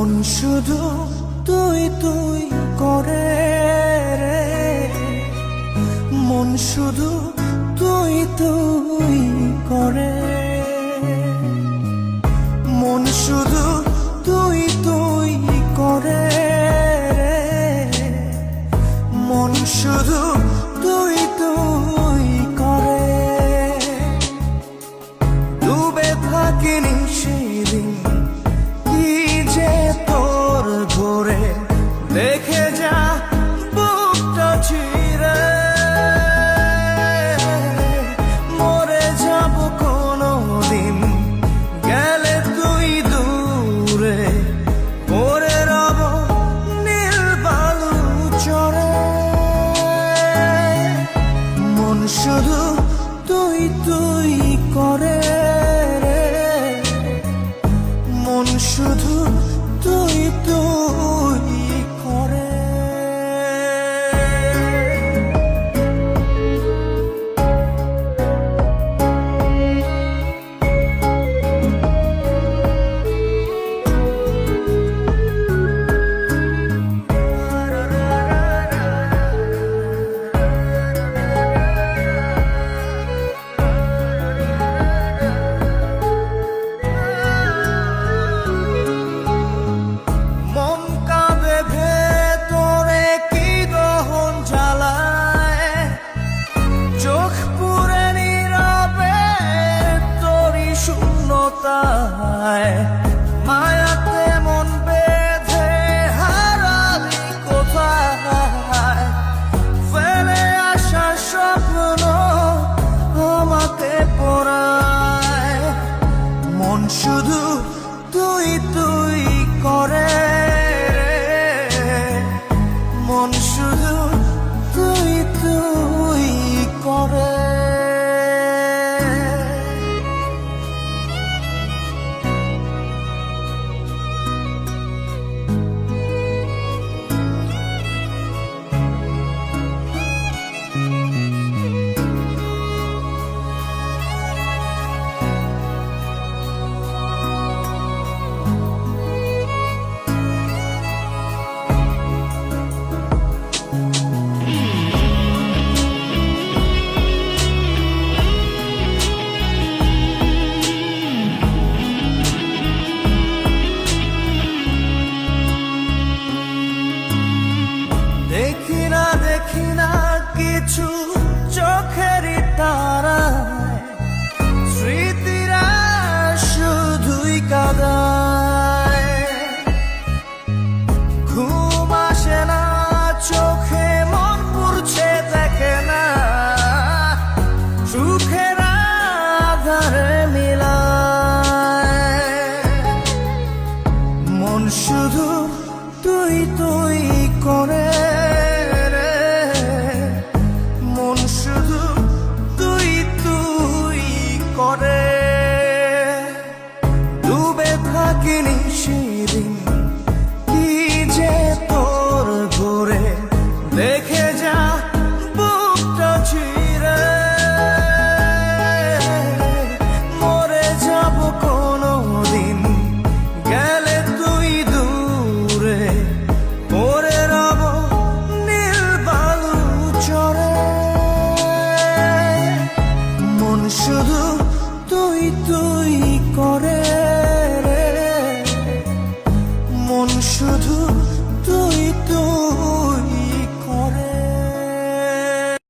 মন শুধু তুই তুই করে রে, মন শুধু তুই তুই করে, মন শুধু তুই তুই করে রে, মন শুধু তুই তুই করে। ডুবে থাকিনি সেদিন কি যে তোর ঘরে, দেখে যা বুকটা চিরে, মরে যাব কোনো দিন গেলে তুই দূরে, পরে রব নীল বালু চরে। মন শুধু তুই তুই করে রে, মন শুধু তুই তুই করে। মন কাঁদে ভেতরে কি দহন জ্বালায়, চোখ পুরে নীরবে তোরই শূন্যতায়, মায়াতে মন বেঁধে হারালি কোথায়, ফেলে আসা স্বপ্ন আমাকে পড়ায়। মন শুধু তুই তুই করে রে, মন শুধু তুই তুই করে। দেখি না কিছু চোখেরই তারায়, স্মৃতিরা শুধুই কাঁদায়, ঘুম আসে না চোখে, মন পুড়ছে দেখে না, সুখের আধারে মিলায়। মন শুধু তুই তুই করে রে, মন শুধু তুই তুই করে। ডুবে থাকিনি সেদিন কি যে তোর ঘরে, দেখে যা বুকটা চিরে, মরে যাব কোনো দিন গেলে তুই দূরে, পরে রব নীল বালু চরে। মন শুধু তুই তুই করে রে, মন শুধু তুই তুই